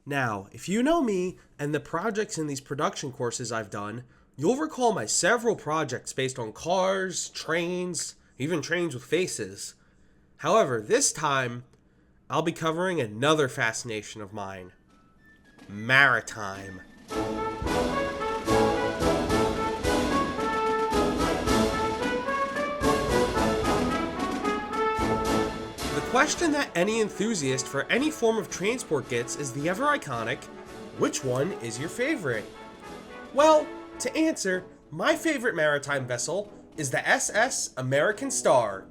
Now, if you know me and the projects in these production courses I've done, you'll recall my several projects based on cars, trains, even trains with faces. However, this time, I'll be covering another fascination of mine: maritime. The question that any enthusiast for any form of transport gets is the ever iconic, which one is your favorite? Well, to answer, my favorite maritime vessel is the SS American Star.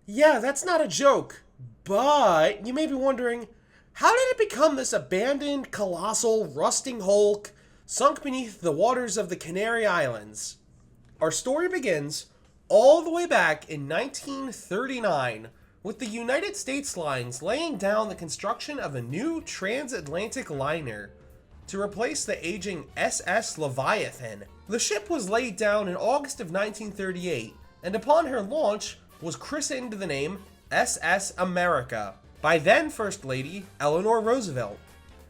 Yeah, that's not a joke, but you may be wondering, how did it become this abandoned, colossal, rusting hulk sunk beneath the waters of the Canary Islands? Our story begins all the way back in 1939 with the United States Lines laying down the construction of a new transatlantic liner to replace the aging SS Leviathan. The ship was laid down in August of 1938, and upon her launch was christened the name SS America by then First Lady Eleanor Roosevelt.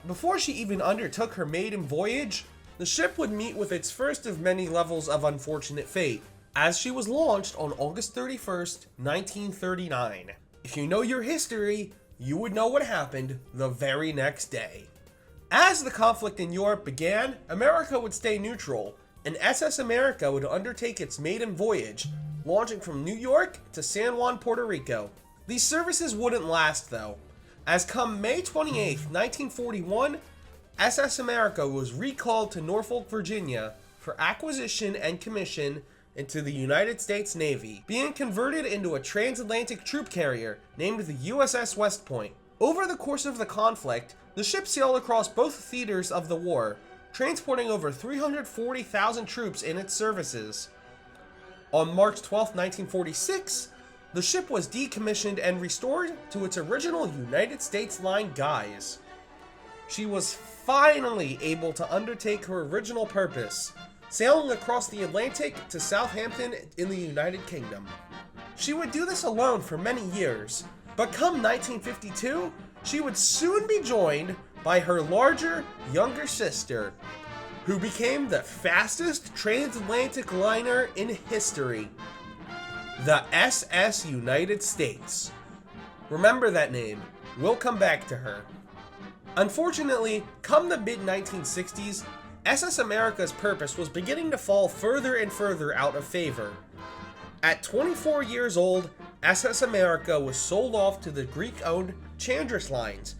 Before she even undertook her maiden voyage, the ship would meet with its first of many levels of unfortunate fate, as she was launched on August 31st, 1939. If you know your history, you would know what happened the very next day. As the conflict in Europe began, America would stay neutral, and SS America would undertake its maiden voyage, launching from New York to San Juan, Puerto Rico. These services wouldn't last though, as come May 28th, 1941, SS America was recalled to Norfolk, Virginia for acquisition and commission into the United States Navy, being converted into a transatlantic troop carrier named the USS West Point. Over the course of the conflict, the ship sailed across both theaters of the war, transporting over 340,000 troops in its services. On March 12, 1946, the ship was decommissioned and restored to its original United States Line guise. She was finally able to undertake her original purpose, sailing across the Atlantic to Southampton in the United Kingdom. She would do this alone for many years, but come 1952, she would soon be joined by her larger, younger sister, who became the fastest transatlantic liner in history, the SS United States. Remember that name, we'll come back to her. Unfortunately, come the mid-1960s, SS America's purpose was beginning to fall further and further out of favor. At 24 years old, SS America was sold off to the Greek-owned Chandris Lines,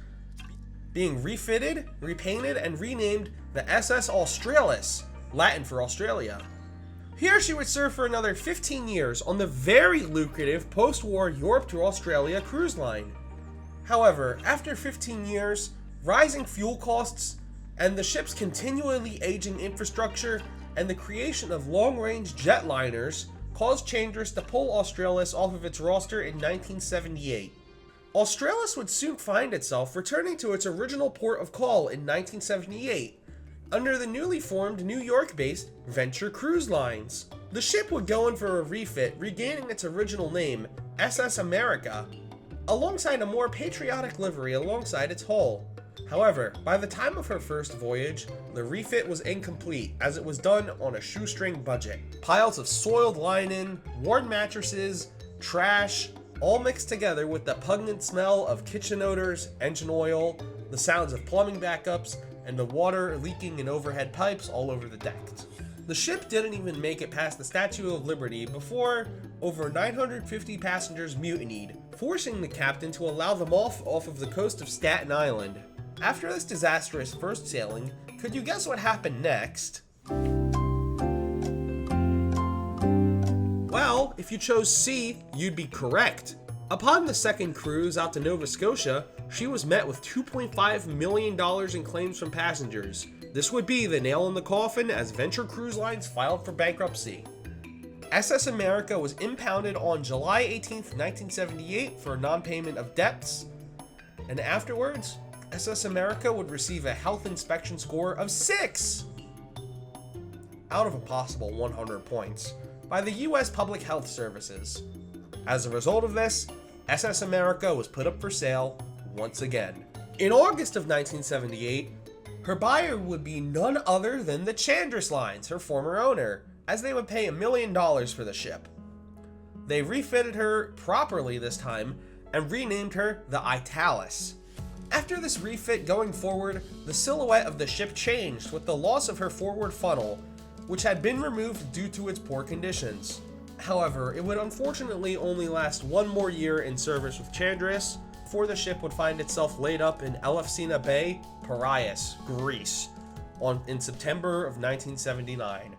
being refitted, repainted, and renamed the SS Australis, Latin for Australia. Here she would serve for another 15 years on the very lucrative post-war Europe to Australia cruise line. However, after 15 years, rising fuel costs, and the ship's continually aging infrastructure and the creation of long-range jetliners caused Chandris to pull Australis off of its roster in 1978. Australis would soon find itself returning to its original port of call in 1978, under the newly formed New York-based Venture Cruise Lines. The ship would go in for a refit, regaining its original name, SS America, alongside a more patriotic livery alongside its hull. However, by the time of her first voyage, the refit was incomplete as it was done on a shoestring budget. Piles of soiled linen, worn mattresses, trash, all mixed together with the pungent smell of kitchen odors, engine oil, the sounds of plumbing backups, and the water leaking in overhead pipes all over the deck. The ship didn't even make it past the Statue of Liberty before over 950 passengers mutinied, forcing the captain to allow them off of the coast of Staten Island. After this disastrous first sailing, could you guess what happened next? Well, if you chose C, you'd be correct. Upon the second cruise out to Nova Scotia, she was met with $2.5 million in claims from passengers. This would be the nail in the coffin as Venture Cruise Lines filed for bankruptcy. SS America was impounded on July 18, 1978 for non-payment of debts, and afterwards, SS America would receive a health inspection score of 6 out of a possible 100 points by the US Public Health Services. As a result of this, SS America was put up for sale once again. In August of 1978, her buyer would be none other than the Chandris Lines, her former owner, as they would pay $1 million for the ship. They refitted her properly this time and renamed her the Italis. After this refit going forward, the silhouette of the ship changed with the loss of her forward funnel, which had been removed due to its poor conditions. However, it would unfortunately only last one more year in service with Chandris before the ship would find itself laid up in Elefsina Bay, Piraeus, Greece, in September of 1979.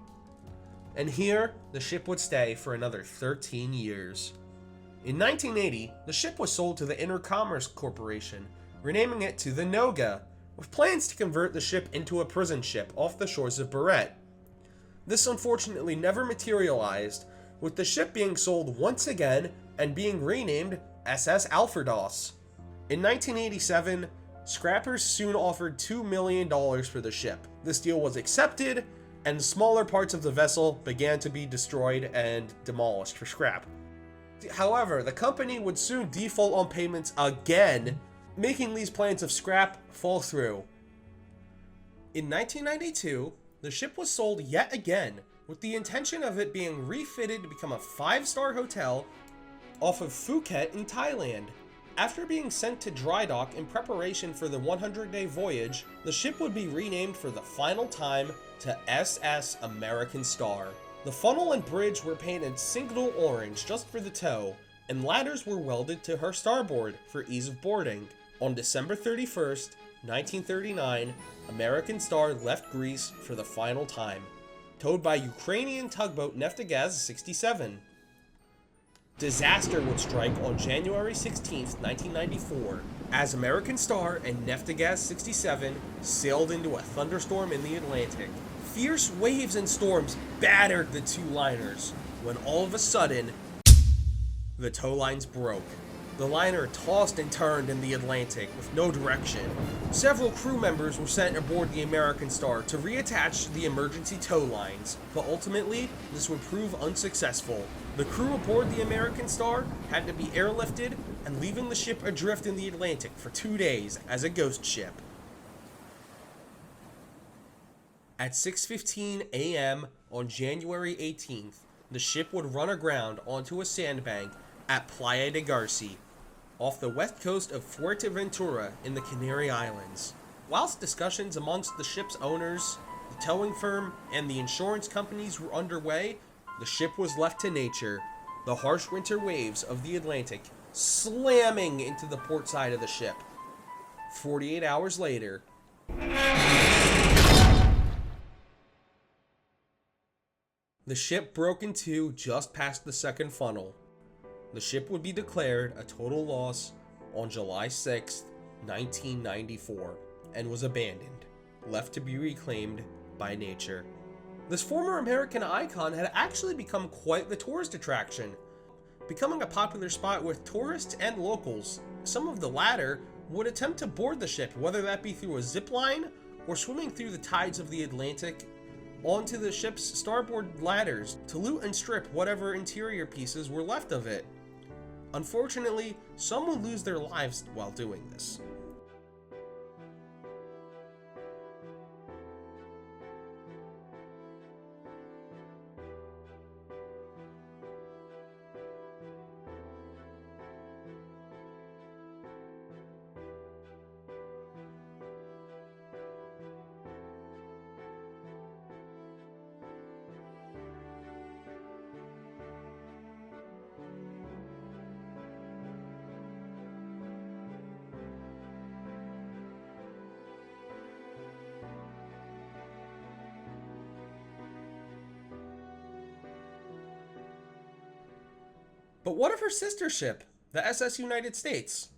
And here, the ship would stay for another 13 years. In 1980, the ship was sold to the Intercommerce Corporation, renaming it to the Noga, with plans to convert the ship into a prison ship off the shores of Barrett. This unfortunately never materialized, with the ship being sold once again and being renamed SS Alfredos. In 1987, scrappers soon offered $2 million for the ship. This deal was accepted, and smaller parts of the vessel began to be destroyed and demolished for scrap. However, the company would soon default on payments again, making these plans of scrap fall through. In 1992, the ship was sold yet again, with the intention of it being refitted to become a 5-star hotel off of Phuket in Thailand. After being sent to dry dock in preparation for the 100-day voyage, the ship would be renamed for the final time to SS American Star. The funnel and bridge were painted signal orange just for the tow, and ladders were welded to her starboard for ease of boarding. On December 31st, 1939, American Star left Greece for the final time, towed by Ukrainian tugboat Neftagaz 67. Disaster would strike on January 16, 1994, as American Star and Neftagaz 67 sailed into a thunderstorm in the Atlantic. Fierce waves and storms battered the two liners, when all of a sudden, the tow lines broke. The liner tossed and turned in the Atlantic with no direction. Several crew members were sent aboard the American Star to reattach the emergency tow lines, but ultimately, this would prove unsuccessful. The crew aboard the American Star had to be airlifted and leaving the ship adrift in the Atlantic for 2 days as a ghost ship. At 6:15 a.m. on January 18th, the ship would run aground onto a sandbank at Playa de Garci, off the west coast of Fuerteventura in the Canary Islands. Whilst discussions amongst the ship's owners, the towing firm, and the insurance companies were underway, the ship was left to nature, the harsh winter waves of the Atlantic slamming into the port side of the ship. 48 hours later, the ship broke in two just past the second funnel. The ship would be declared a total loss on July 6, 1994, and was abandoned, left to be reclaimed by nature. This former American icon had actually become quite the tourist attraction, becoming a popular spot with tourists and locals. Some of the latter would attempt to board the ship, whether that be through a zip line or swimming through the tides of the Atlantic onto the ship's starboard ladders to loot and strip whatever interior pieces were left of it. Unfortunately, some would lose their lives while doing this. But what of her sister ship, the SS United States?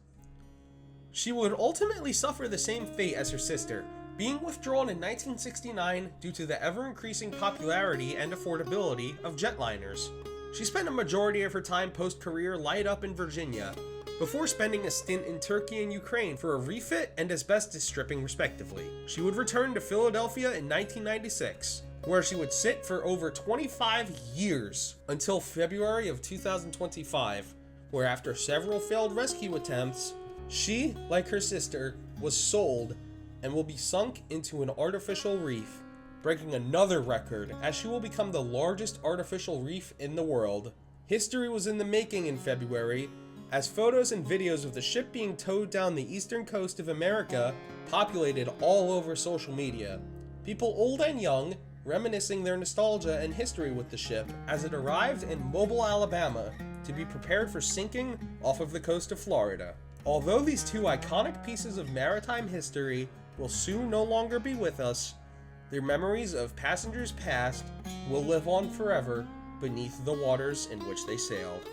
She would ultimately suffer the same fate as her sister, being withdrawn in 1969 due to the ever-increasing popularity and affordability of jetliners. She spent a majority of her time post-career laid up in Virginia, before spending a stint in Turkey and Ukraine for a refit and asbestos stripping respectively. She would return to Philadelphia in 1996, where she would sit for over 25 years until February of 2025, where after several failed rescue attempts, she, like her sister, was sold and will be sunk into an artificial reef, breaking another record as she will become the largest artificial reef in the world. History was in the making in February, as photos and videos of the ship being towed down the eastern coast of America populated all over social media. People old and young reminiscing their nostalgia and history with the ship as it arrived in Mobile, Alabama to be prepared for sinking off of the coast of Florida. Although these two iconic pieces of maritime history will soon no longer be with us, their memories of passengers past will live on forever beneath the waters in which they sailed.